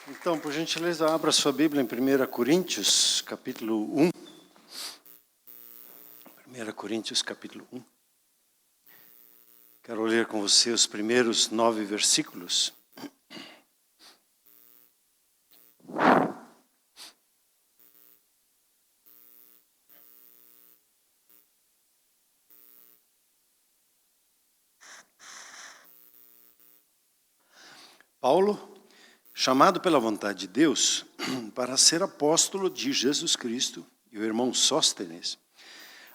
Então, por gentileza, abra sua Bíblia em 1 Coríntios, capítulo 1. 1 Coríntios, capítulo 1. Quero ler com você os primeiros 9 versículos. Paulo, chamado pela vontade de Deus para ser apóstolo de Jesus Cristo, e o irmão Sóstenes,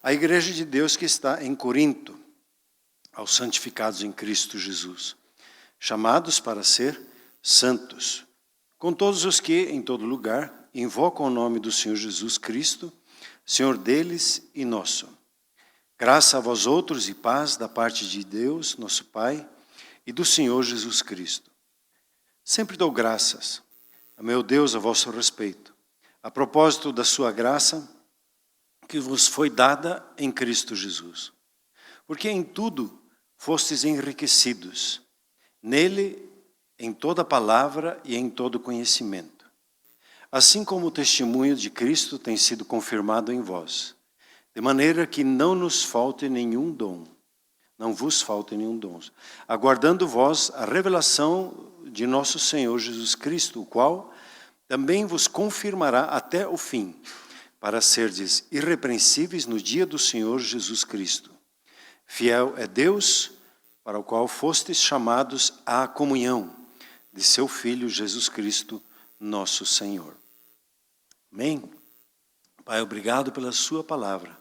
a igreja de Deus que está em Corinto, aos santificados em Cristo Jesus, chamados para ser santos, com todos os que, em todo lugar, invocam o nome do Senhor Jesus Cristo, Senhor deles e nosso. Graça a vós outros e paz da parte de Deus, nosso Pai, e do Senhor Jesus Cristo. Sempre dou graças a meu Deus a vosso respeito, a propósito da sua graça que vos foi dada em Cristo Jesus. Porque em tudo fostes enriquecidos, nele em toda palavra e em todo conhecimento. Assim como o testemunho de Cristo tem sido confirmado em vós, de maneira que não nos falte nenhum dom, não vos falte nenhum dom, aguardando vós a revelação de nosso Senhor Jesus Cristo, o qual também vos confirmará até o fim, para serdes irrepreensíveis no dia do Senhor Jesus Cristo. Fiel é Deus, para o qual fostes chamados à comunhão de seu Filho Jesus Cristo, nosso Senhor. Amém? Pai, obrigado pela sua palavra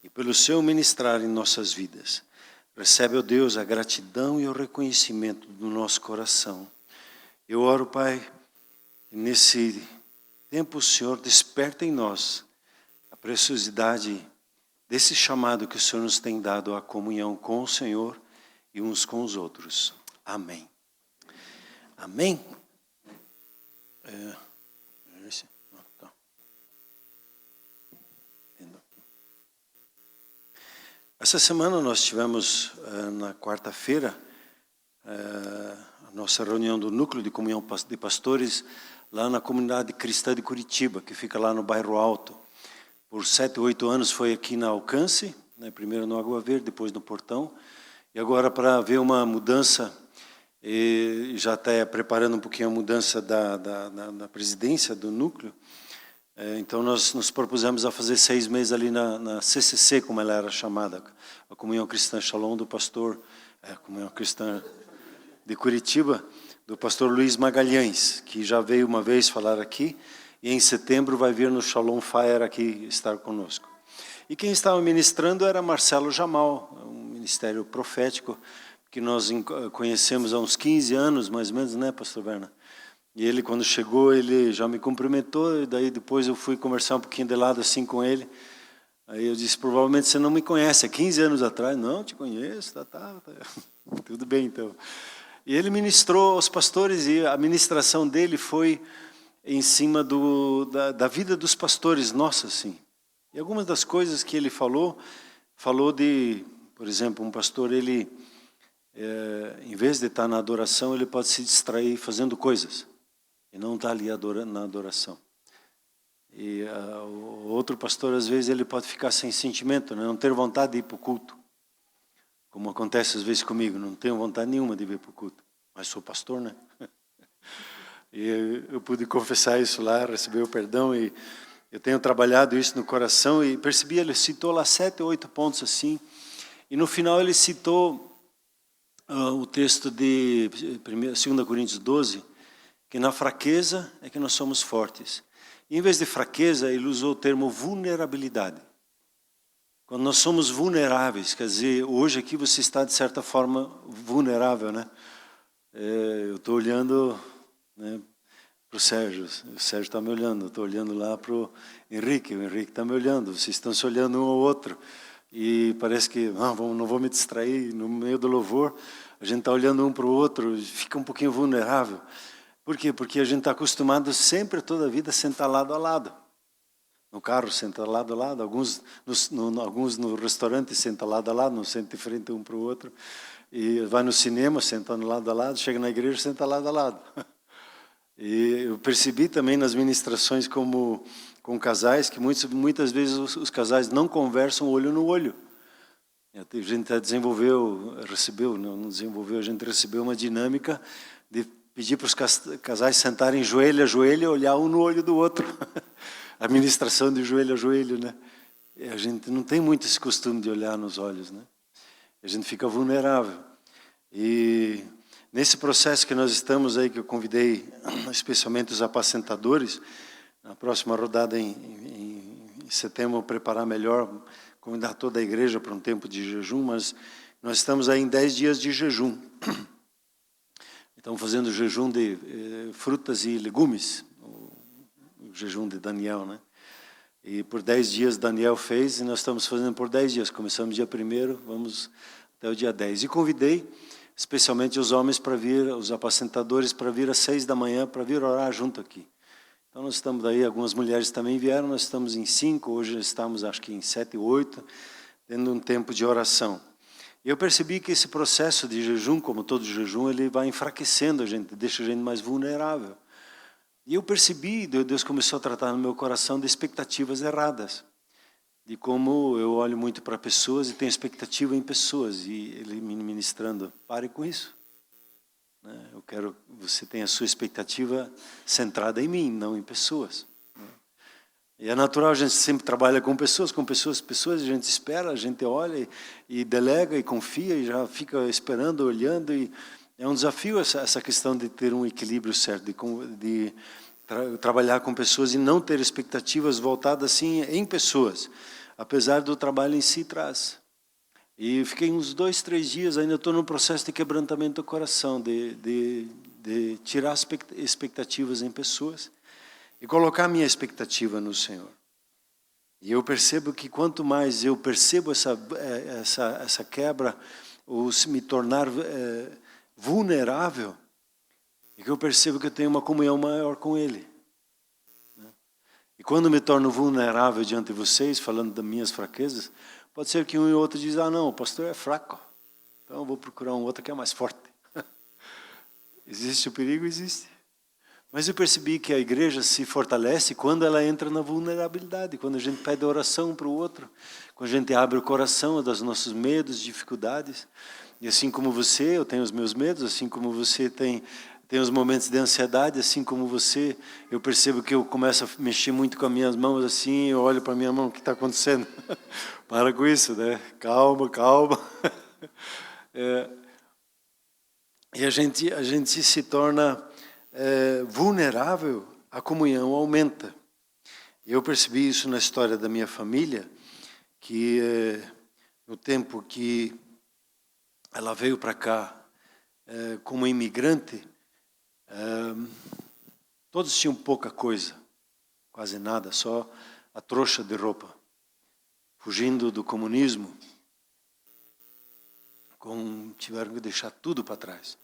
e pelo seu ministrar em nossas vidas. Recebe, ó Deus, a gratidão e o reconhecimento do nosso coração. Eu oro, Pai, que nesse tempo o Senhor desperta em nós a preciosidade desse chamado que o Senhor nos tem dado à comunhão com o Senhor e uns com os outros. Amém. Amém? Essa semana nós tivemos, na quarta-feira, a nossa reunião do Núcleo de Comunhão de Pastores, lá na Comunidade Cristã de Curitiba, que fica lá no Bairro Alto. Por 7, 8 anos foi aqui na Alcance, né, primeiro no Água Verde, depois no Portão. E agora, para ver uma mudança, e já está preparando um pouquinho a mudança da presidência do Núcleo, então nós nos propusemos a fazer 6 meses ali na CCC, como ela era chamada, a Comunhão Cristã Shalom do pastor, a Comunhão Cristã de Curitiba, do pastor Luiz Magalhães, que já veio uma vez falar aqui, e em setembro vai vir no Shalom Fire aqui estar conosco. E quem estava ministrando era Marcelo Jamal, um ministério profético que nós conhecemos há uns 15 anos, mais ou menos, né, pastor Berna? E ele, quando chegou, ele já me cumprimentou, e daí depois eu fui conversar um pouquinho de lado assim com ele. Aí eu disse, provavelmente você não me conhece, há 15 anos atrás. Não, te conheço, tá. Tudo bem, então. E ele ministrou aos pastores, e a ministração dele foi em cima da vida dos pastores, nossa, assim. E algumas das coisas que ele falou de, por exemplo, um pastor, ele, em vez de estar na adoração, ele pode se distrair fazendo coisas. E não está ali na adoração. E o outro pastor, às vezes, ele pode ficar sem sentimento, né? Não ter vontade de ir para o culto. Como acontece às vezes comigo, não tenho vontade nenhuma de ir para o culto. Mas sou pastor, né? E eu pude confessar isso lá, receber o perdão, e eu tenho trabalhado isso no coração, e percebi, ele citou lá 7 ou 8 pontos assim, e no final ele citou o texto de 2 Coríntios 12, que na fraqueza é que nós somos fortes. E em vez de fraqueza, ele usou o termo vulnerabilidade. Quando nós somos vulneráveis, quer dizer, hoje aqui você está de certa forma vulnerável, né? Eu estou olhando, né, para o Sérgio está me olhando, eu estou olhando lá para o Henrique está me olhando, vocês estão se olhando um ao outro, e parece que não vou me distrair no meio do louvor, a gente está olhando um para o outro, fica um pouquinho vulnerável. Por quê? Porque a gente está acostumado sempre, toda a vida, a sentar lado a lado. No carro, senta lado a lado. Alguns no restaurante sentam lado a lado, não sentam de frente um para o outro. E vai no cinema, sentando lado a lado. Chega na igreja, senta lado a lado. E eu percebi também nas ministrações com casais que muitas vezes os casais não conversam olho no olho. A gente a gente recebeu uma dinâmica de pedir para os casais sentarem joelho a joelho e olhar um no olho do outro. A ministração de joelho a joelho, né? E a gente não tem muito esse costume de olhar nos olhos, né? A gente fica vulnerável. E nesse processo que nós estamos aí, que eu convidei especialmente os apacentadores, na próxima rodada em setembro, preparar melhor, convidar toda a igreja para um tempo de jejum, mas nós estamos aí em 10 dias de jejum. Estamos fazendo jejum de frutas e legumes, o jejum de Daniel, né? E por 10 dias Daniel fez, e nós estamos fazendo por 10 dias. Começamos dia 1º, vamos até o dia 10. E convidei especialmente os homens para vir, os apacentadores, para vir às 6 da manhã, para vir orar junto aqui. Então nós estamos aí, algumas mulheres também vieram, nós estamos em 5, hoje estamos acho que em 7, 8, tendo um tempo de oração. E eu percebi que esse processo de jejum, como todo jejum, ele vai enfraquecendo a gente, deixa a gente mais vulnerável. E eu percebi, Deus começou a tratar no meu coração de expectativas erradas. De como eu olho muito para pessoas e tenho expectativa em pessoas. E Ele me ministrando, pare com isso. Eu quero que você tenha a sua expectativa centrada em mim, não em pessoas. E é natural, a gente sempre trabalha com pessoas, a gente espera, a gente olha e delega e confia e já fica esperando, olhando. E é um desafio essa questão de ter um equilíbrio certo, de trabalhar com pessoas e não ter expectativas voltadas assim em pessoas, apesar do trabalho em si traz. E fiquei uns 2, 3 dias, ainda estou no processo de quebrantamento do coração, de tirar expectativas em pessoas e colocar minha expectativa no Senhor. E eu percebo que quanto mais eu percebo essa quebra, ou se me tornar vulnerável, é que eu percebo que eu tenho uma comunhão maior com Ele. E quando me torno vulnerável diante de vocês, falando das minhas fraquezas, pode ser que um e outro diz, não, o pastor é fraco, então eu vou procurar um outro que é mais forte. Existe o perigo? Existe. Mas eu percebi que a igreja se fortalece quando ela entra na vulnerabilidade, quando a gente pede oração para o outro, quando a gente abre o coração dos nossos medos, dificuldades. E assim como você, eu tenho os meus medos, assim como você tem os momentos de ansiedade, assim como você, eu percebo que eu começo a mexer muito com as minhas mãos, assim, eu olho para a minha mão, o que está acontecendo? Para com isso, né? Calma, calma. E a gente se torna vulnerável, a comunhão aumenta. Eu percebi isso na história da minha família, que no tempo que ela veio para cá como imigrante, todos tinham pouca coisa, quase nada, só a trouxa de roupa. Fugindo do comunismo, tiveram que deixar tudo para trás.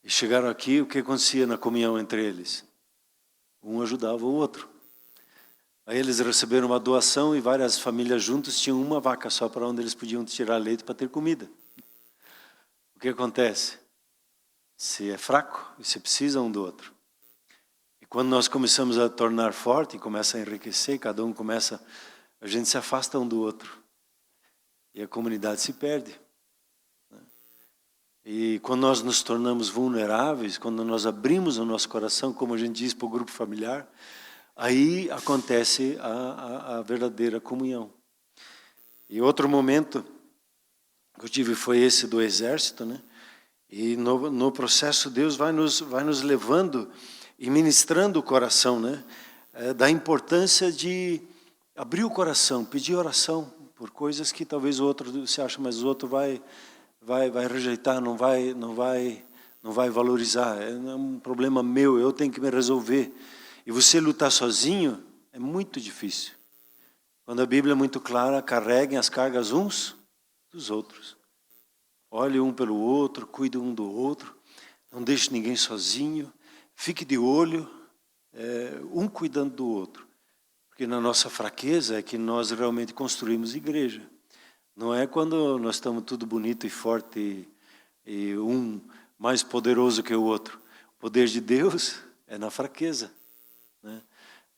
E chegaram aqui, o que acontecia na comunhão entre eles? Um ajudava o outro. Aí eles receberam uma doação e várias famílias juntas tinham uma vaca só para onde eles podiam tirar leite para ter comida. O que acontece? Você é fraco e você precisa um do outro. E quando nós começamos a tornar forte, começa a enriquecer, cada um a gente se afasta um do outro. E a comunidade se perde. E quando nós nos tornamos vulneráveis, quando nós abrimos o nosso coração, como a gente diz para o grupo familiar, aí acontece a verdadeira comunhão. E outro momento que eu tive foi esse do exército, né? E no processo Deus vai nos levando e ministrando o coração, né? Da importância de abrir o coração, pedir oração por coisas que talvez o outro se acha, mas o outro vai rejeitar, não vai valorizar. É um problema meu, eu tenho que me resolver. E você lutar sozinho é muito difícil. Quando a Bíblia é muito clara, carreguem as cargas uns dos outros. Olhe um pelo outro, cuide um do outro. Não deixe ninguém sozinho. Fique de olho, um cuidando do outro. Porque na nossa fraqueza é que nós realmente construímos igreja. Não é quando nós estamos tudo bonito e forte e um mais poderoso que o outro. O poder de Deus é na fraqueza, né?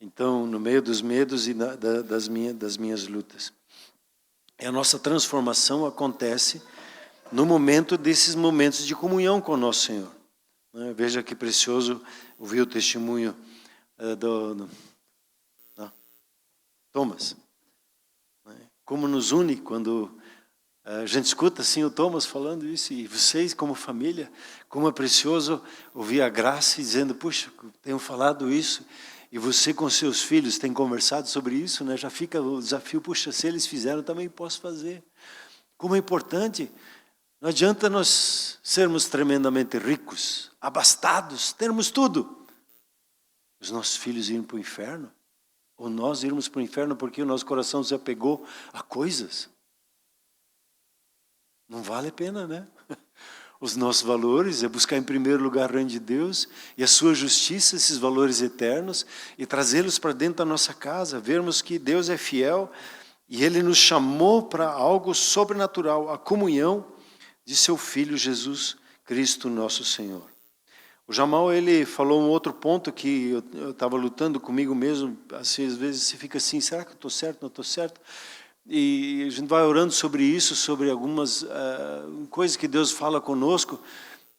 Então, no meio dos medos e das minhas lutas. E a nossa transformação acontece no momento desses momentos de comunhão com o nosso Senhor. Veja que precioso ouvir o testemunho do Thomas. Como nos une quando a gente escuta assim o Thomas falando isso, e vocês como família, como é precioso ouvir a Graça dizendo, puxa, tenho falado isso, e você com seus filhos tem conversado sobre isso, né? Já fica o desafio, puxa, se eles fizeram, também posso fazer. Como é importante, não adianta nós sermos tremendamente ricos, abastados, termos tudo. Os nossos filhos irem para o inferno, ou nós irmos para o inferno porque o nosso coração se apegou a coisas. Não vale a pena, né? Os nossos valores é buscar em primeiro lugar o reino de Deus e a sua justiça, esses valores eternos, e trazê-los para dentro da nossa casa, vermos que Deus é fiel e Ele nos chamou para algo sobrenatural, a comunhão de seu Filho Jesus Cristo, nosso Senhor. O Jamal, ele falou um outro ponto que eu estava lutando comigo mesmo, assim, às vezes você fica assim, será que eu estou certo, não estou certo? E a gente vai orando sobre isso, sobre algumas coisas que Deus fala conosco.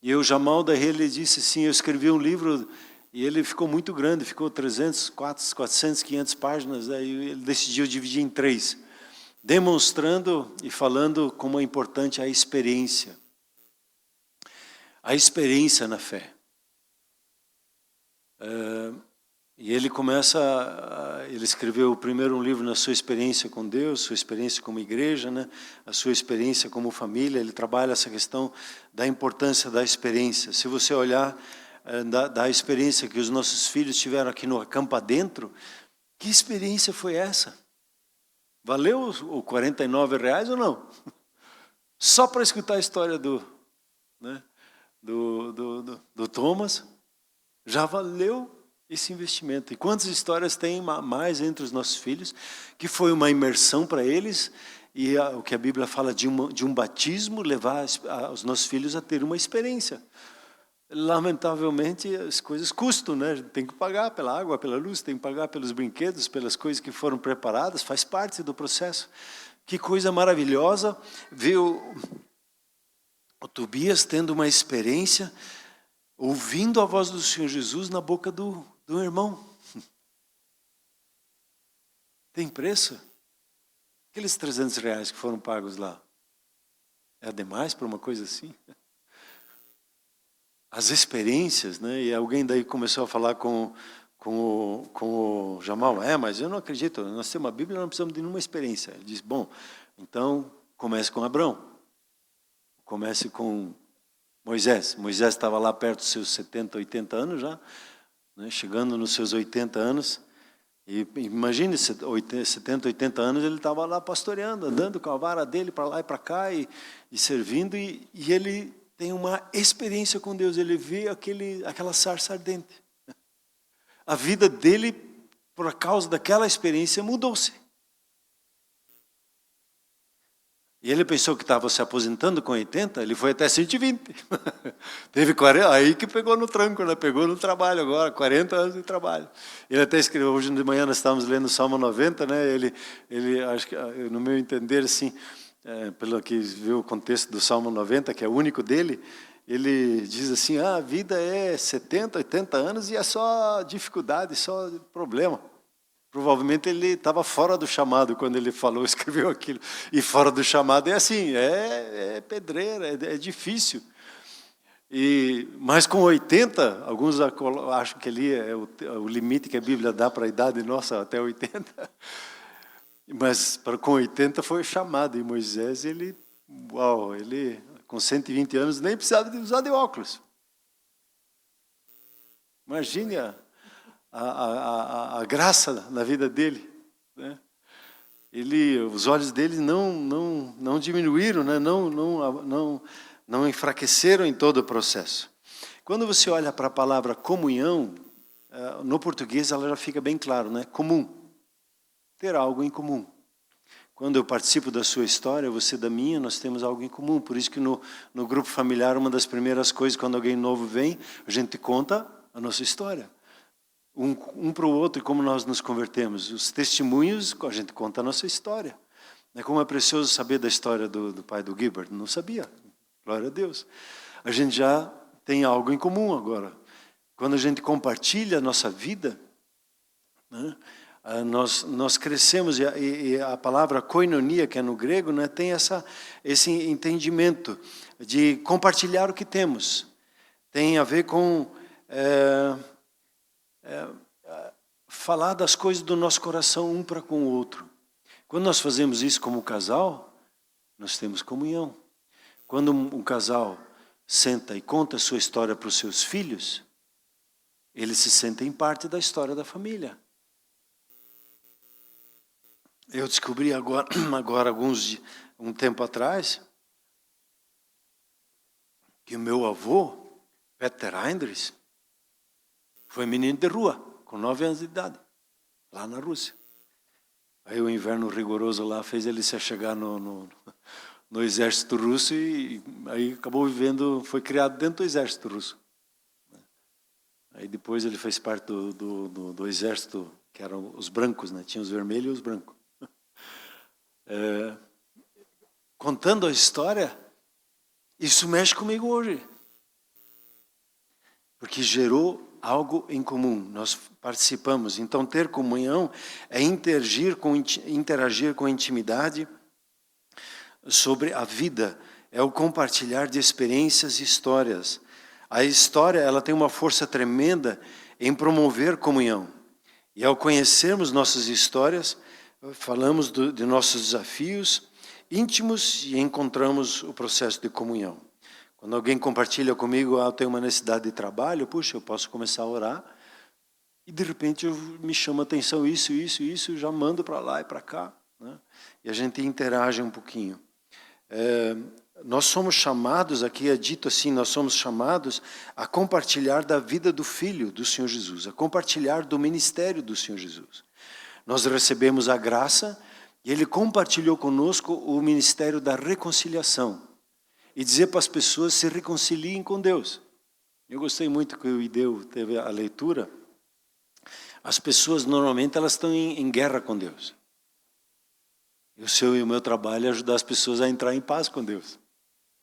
E o Jamal, daí ele disse assim, eu escrevi um livro e ele ficou muito grande, ficou 300, 400, 500 páginas. Aí ele decidiu dividir em 3, demonstrando e falando como é importante a experiência. A experiência na fé. E ele ele escreveu primeiro um livro na sua experiência com Deus, sua experiência como igreja, né? A sua experiência como família. Ele trabalha essa questão da importância da experiência. Se você olhar da experiência que os nossos filhos tiveram aqui no Acampa Dentro, que experiência foi essa? Valeu os R$49 ou não? Só para escutar a história do Thomas, já valeu esse investimento. E quantas histórias tem mais entre os nossos filhos, que foi uma imersão para eles, e o que a Bíblia fala de um batismo, levar os nossos filhos a ter uma experiência. Lamentavelmente, as coisas custam, né? Tem que pagar pela água, pela luz, tem que pagar pelos brinquedos, pelas coisas que foram preparadas, faz parte do processo. Que coisa maravilhosa ver o Tobias tendo uma experiência, ouvindo a voz do Senhor Jesus na boca do irmão. Tem preço? Aqueles R$300 que foram pagos lá, é demais para uma coisa assim? As experiências, né? E alguém daí começou a falar com o Jamal, mas eu não acredito, nós temos uma Bíblia, não precisamos de nenhuma experiência. Ele diz, bom, então comece com Abrão, comece com Moisés. Moisés estava lá perto dos seus 70, 80 anos já, né? Chegando nos seus 80 anos, e imagine, 70, 80 anos, ele estava lá pastoreando, andando com a vara dele para lá e para cá, e servindo, e ele tem uma experiência com Deus, ele vê aquela sarça ardente. A vida dele, por causa daquela experiência, mudou-se. E ele pensou que estava se aposentando com 80, ele foi até 120. Teve 40, aí que pegou no tranco, né? Pegou no trabalho agora, 40 anos de trabalho. Ele até escreveu, hoje de manhã nós estávamos lendo o Salmo 90, né? Ele acho que, no meu entender, assim, pelo que viu o contexto do Salmo 90, que é o único dele, ele diz assim, a vida é 70, 80 anos e é só dificuldade, só problema. Provavelmente ele estava fora do chamado quando ele falou, escreveu aquilo. E fora do chamado é assim, é pedreira, é difícil. Mas com 80, alguns acham que ali é o limite que a Bíblia dá para a idade nossa, até 80. Mas com 80 foi chamado. E Moisés, ele com 120 anos nem precisava de usar de óculos. Imagine a graça na vida dele, né? Os olhos dele não diminuíram, né? Não enfraqueceram em todo o processo. Quando você olha para a palavra comunhão, no português ela já fica bem claro, né? Comum, ter algo em comum. Quando eu participo da sua história, você da minha, nós temos algo em comum. Por isso que no grupo familiar, uma das primeiras coisas, quando alguém novo vem, a gente conta a nossa história. um para o outro e como nós nos convertemos. Os testemunhos, a gente conta a nossa história. Como é precioso saber da história do pai do Gilbert. Não sabia. Glória a Deus. A gente já tem algo em comum agora. Quando a gente compartilha a nossa vida, né, nós crescemos. E a palavra koinonia, que é no grego, né, tem esse entendimento de compartilhar o que temos. Tem a ver com falar das coisas do nosso coração um para com o outro. Quando nós fazemos isso como casal, nós temos comunhão. Quando um casal senta e conta a sua história para os seus filhos, eles se sentem parte da história da família. Eu descobri agora um tempo atrás, que o meu avô, Peter Heinrich, foi menino de rua, com 9 anos de idade, lá na Rússia. Aí o inverno rigoroso lá fez ele se chegar no exército russo e aí acabou foi criado dentro do exército russo. Aí depois ele fez parte do exército, que eram os brancos, né? Tinha os vermelhos e os brancos. Contando a história, isso mexe comigo hoje. Porque gerou algo em comum, nós participamos. Então, ter comunhão é interagir com intimidade sobre a vida, é o compartilhar de experiências e histórias. A história, ela tem uma força tremenda em promover comunhão. E ao conhecermos nossas histórias, falamos de nossos desafios íntimos e encontramos o processo de comunhão. Quando alguém compartilha comigo, eu tenho uma necessidade de trabalho, puxa, eu posso começar a orar, e de repente me chama a atenção isso, eu já mando para lá e para cá, né? E a gente interage um pouquinho. Nós somos chamados, aqui é dito assim, nós somos chamados a compartilhar da vida do Filho do Senhor Jesus, a compartilhar do ministério do Senhor Jesus. Nós recebemos a graça e Ele compartilhou conosco o ministério da reconciliação. E dizer para as pessoas se reconciliem com Deus. Eu gostei muito que o Ideu teve a leitura. As pessoas normalmente elas estão em guerra com Deus. E o meu trabalho é ajudar as pessoas a entrar em paz com Deus.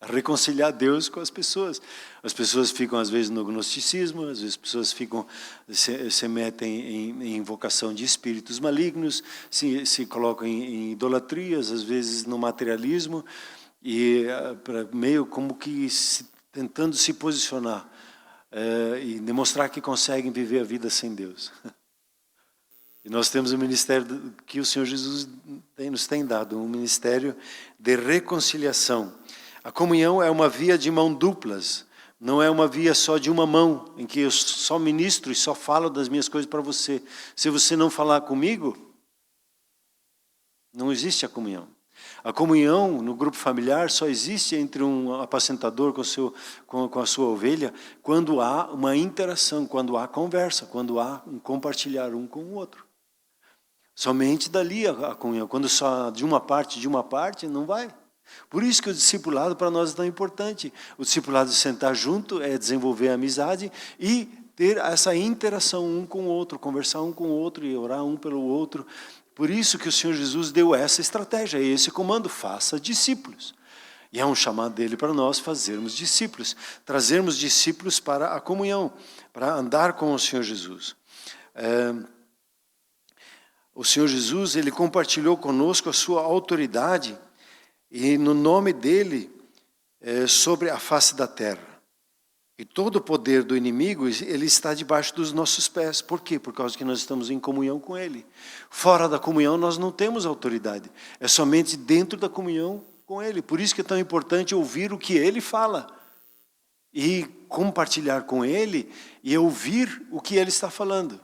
A reconciliar Deus com as pessoas. As pessoas ficam às vezes no gnosticismo, às vezes as pessoas se metem em invocação de espíritos malignos, se colocam em idolatrias, às vezes no materialismo. E meio como que tentando se posicionar e demonstrar que conseguem viver a vida sem Deus. E nós temos um ministério que o Senhor Jesus nos tem dado, um ministério de reconciliação. A comunhão é uma via de mão duplas, não é uma via só de uma mão, em que eu só ministro e só falo das minhas coisas para você. Se você não falar comigo, não existe a comunhão. A comunhão no grupo familiar só existe entre um apacentador com a sua ovelha quando há uma interação, quando há conversa, quando há um compartilhar um com o outro. Somente dali a comunhão. Quando só de uma parte, não vai. Por isso que o discipulado para nós é tão importante. O discipulado de sentar junto é desenvolver a amizade e ter essa interação um com o outro, conversar um com o outro e orar um pelo outro. Por isso que o Senhor Jesus deu essa estratégia, esse comando, faça discípulos. E é um chamado dele para nós fazermos discípulos, trazermos discípulos para a comunhão, para andar com o Senhor Jesus. O Senhor Jesus, ele compartilhou conosco a sua autoridade e no nome dele sobre a face da terra. E todo o poder do inimigo, ele está debaixo dos nossos pés. Por quê? Por causa que nós estamos em comunhão com ele. Fora da comunhão nós não temos autoridade. É somente dentro da comunhão com ele. Por isso que é tão importante ouvir o que ele fala. E compartilhar com ele e ouvir o que ele está falando.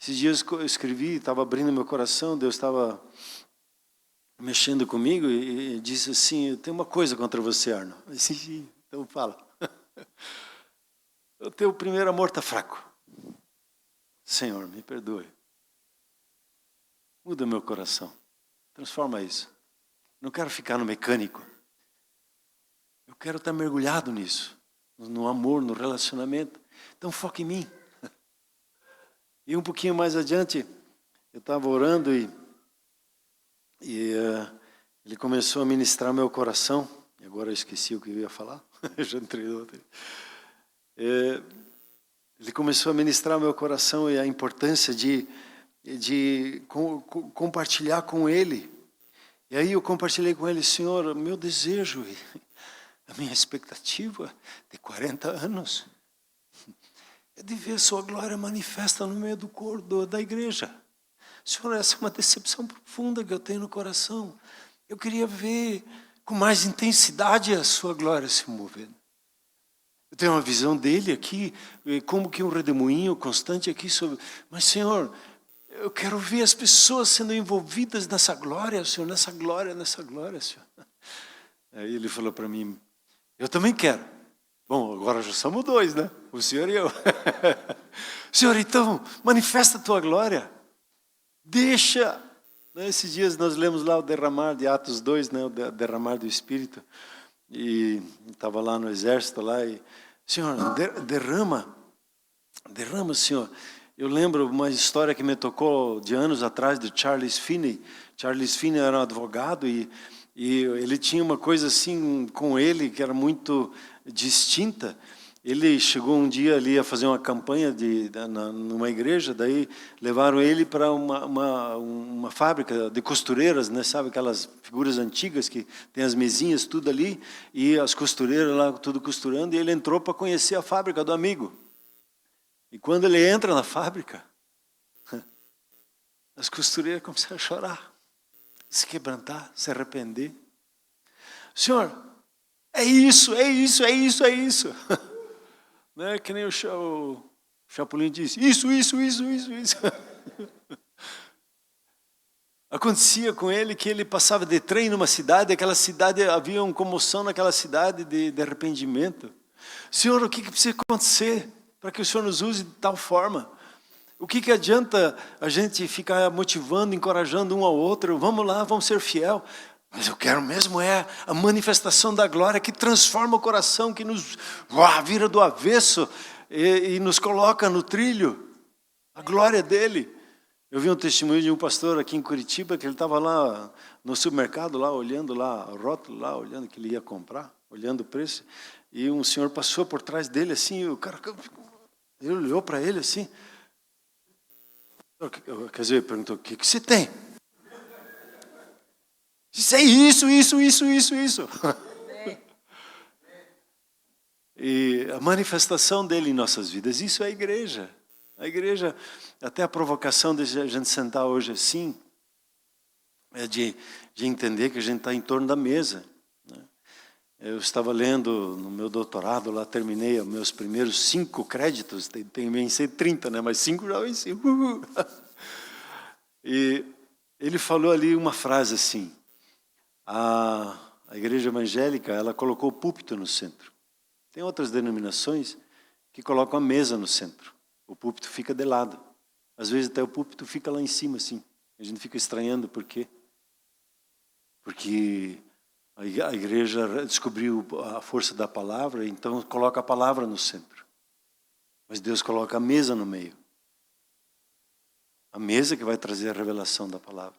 Esses dias eu escrevi, estava abrindo meu coração, Deus estava mexendo comigo e disse assim, eu tenho uma coisa contra você, Arno. Eu disse, então fala. O teu primeiro amor está fraco. Senhor, me perdoe. Muda meu coração. Transforma isso. Não quero ficar no mecânico. Eu quero estar mergulhado nisso. No amor, no relacionamento. Então foca em mim. E um pouquinho mais adiante, eu estava orando e ele começou a ministrar meu coração. E agora eu esqueci o que eu ia falar. Eu já entrei no outro. Ele começou a ministrar meu coração e a importância de compartilhar com ele. E aí eu compartilhei com ele, Senhor, meu desejo, a minha expectativa de 40 anos é de ver sua glória manifesta no meio do corpo da igreja. Senhor, essa é uma decepção profunda que eu tenho no coração. Eu queria ver com mais intensidade a sua glória se movendo. Eu tenho uma visão dele aqui, como que um redemoinho constante aqui sobre... Mas, Senhor, eu quero ver as pessoas sendo envolvidas nessa glória, Senhor, nessa glória, Senhor. Aí ele falou para mim, eu também quero. Bom, agora já somos dois, né? O Senhor e eu. Senhor, então, manifesta a tua glória. Deixa... Esses dias nós lemos lá o derramar de Atos 2, né? O derramar do Espírito. E estava lá no exército lá e... Senhor, derrama, Senhor. Eu lembro uma história que me tocou de anos atrás de Charles Finney. Charles Finney era um advogado e ele tinha uma coisa assim com ele que era muito distinta. Ele chegou um dia ali a fazer uma campanha numa igreja, daí levaram ele para uma fábrica de costureiras, né? Sabe aquelas figuras antigas que tem as mesinhas, tudo ali, e as costureiras lá tudo costurando, e ele entrou para conhecer a fábrica do amigo. E quando ele entra na fábrica, as costureiras começaram a chorar, se quebrantar, se arrepender. Senhor, é isso. Não é que nem o Chapolin disse, isso. Acontecia com ele que ele passava de trem numa cidade, aquela cidade, havia uma comoção naquela cidade de arrependimento. Senhor, o que precisa acontecer para que o Senhor nos use de tal forma? O que adianta a gente ficar motivando, encorajando um ao outro? Vamos lá, vamos ser fiel. Mas eu quero mesmo é a manifestação da glória que transforma o coração, que nos vira do avesso e nos coloca no trilho. A glória dele. Eu vi um testemunho de um pastor aqui em Curitiba, que ele estava lá no supermercado, lá olhando lá o rótulo, lá olhando que ele ia comprar, olhando o preço. E um senhor passou por trás dele assim, o cara ele olhou para ele assim. Quer dizer, perguntou, o que você tem? Isso é isso. E a manifestação dele em nossas vidas, isso é a igreja. A igreja, até a provocação de a gente sentar hoje assim, é de entender que a gente está em torno da mesa. Né? Eu estava lendo no meu doutorado, lá terminei os meus primeiros 5 créditos, vencei 30, né? Mas 5 já venci. E ele falou ali uma frase assim, a igreja evangélica, ela colocou o púlpito no centro. Tem outras denominações que colocam a mesa no centro. O púlpito fica de lado. Às vezes até o púlpito fica lá em cima, assim. A gente fica estranhando por quê. Porque a igreja descobriu a força da palavra, então coloca a palavra no centro. Mas Deus coloca a mesa no meio. A mesa que vai trazer a revelação da palavra.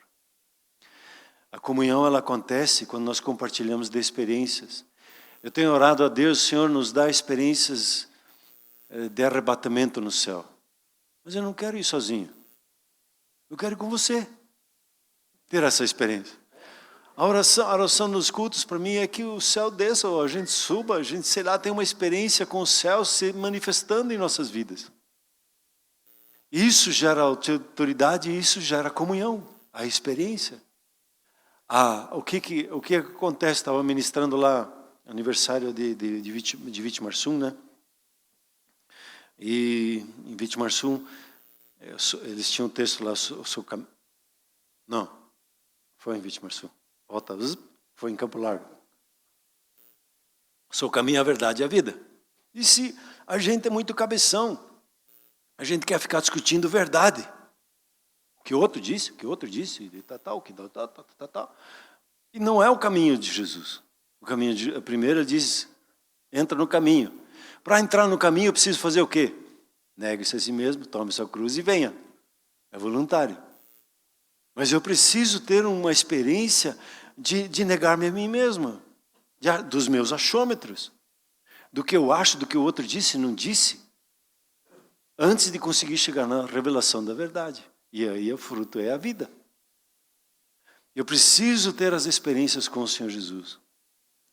A comunhão, ela acontece quando nós compartilhamos de experiências. Eu tenho orado a Deus, Senhor, nos dá experiências de arrebatamento no céu. Mas eu não quero ir sozinho. Eu quero ir com você. Ter essa experiência. A oração nos cultos, para mim, é que o céu desça, ou a gente suba, a gente, sei lá, tem uma experiência com o céu se manifestando em nossas vidas. Isso gera autoridade, isso gera comunhão, a experiência. O que acontece? Estava ministrando lá, aniversário de Vitimarsum, né? E em Vitimarsum, eles tinham um texto lá, não, foi em Vitimarsum, foi em Campo Largo. Sou o caminho, a verdade e a vida. E se a gente é muito cabeção, a gente quer ficar discutindo verdade. O que outro disse, tal. E não é o caminho de Jesus. Primeiro ele diz, entra no caminho. Para entrar no caminho eu preciso fazer o quê? Negue-se a si mesmo, tome sua cruz e venha. É voluntário. Mas eu preciso ter uma experiência de negar-me a mim mesmo, dos meus achômetros, do que eu acho, do que o outro disse e não disse, antes de conseguir chegar na revelação da verdade. E aí o fruto é a vida. Eu preciso ter as experiências com o Senhor Jesus.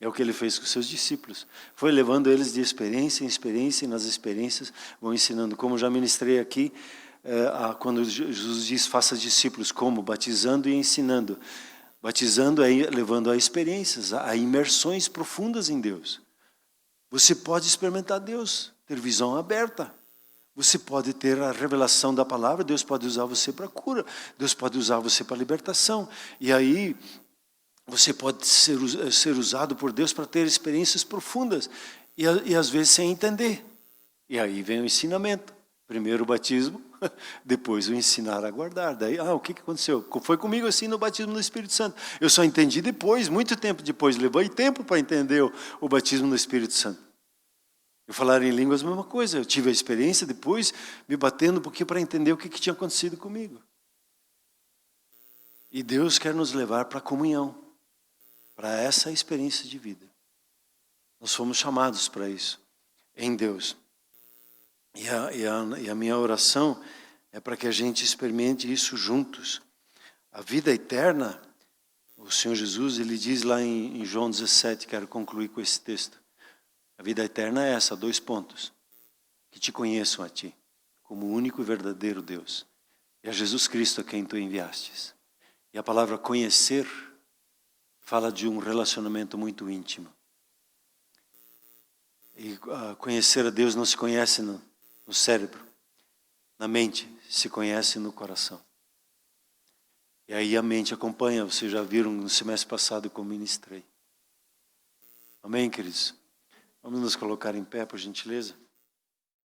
É o que ele fez com os seus discípulos. Foi levando eles de experiência em experiência, e nas experiências vão ensinando. Como já ministrei aqui, quando Jesus diz, faça discípulos, como? Batizando e ensinando. Batizando é levando a experiências, a imersões profundas em Deus. Você pode experimentar Deus, ter visão aberta. Você pode ter a revelação da palavra, Deus pode usar você para cura, Deus pode usar você para libertação. E aí você pode ser usado por Deus para ter experiências profundas e às vezes sem entender. E aí vem o ensinamento. Primeiro o batismo, depois o ensinar a guardar. Daí, o que aconteceu? Foi comigo assim no batismo do Espírito Santo. Eu só entendi depois, muito tempo depois. Levei tempo para entender o batismo do Espírito Santo. Eu falar em línguas, a mesma coisa. Eu tive a experiência depois, me batendo um pouquinho para entender o que tinha acontecido comigo. E Deus quer nos levar para a comunhão, para essa experiência de vida. Nós fomos chamados para isso, em Deus. E a minha oração é para que a gente experimente isso juntos. A vida eterna, o Senhor Jesus, ele diz lá em João 17, quero concluir com esse texto. A vida eterna é essa, 2 pontos. Que te conheçam a ti, como o único e verdadeiro Deus. E a Jesus Cristo a quem tu enviastes. E a palavra conhecer fala de um relacionamento muito íntimo. E conhecer a Deus não se conhece no cérebro, na mente, se conhece no coração. E aí a mente acompanha, vocês já viram no semestre passado como ministrei. Amém, queridos? Vamos nos colocar em pé, por gentileza?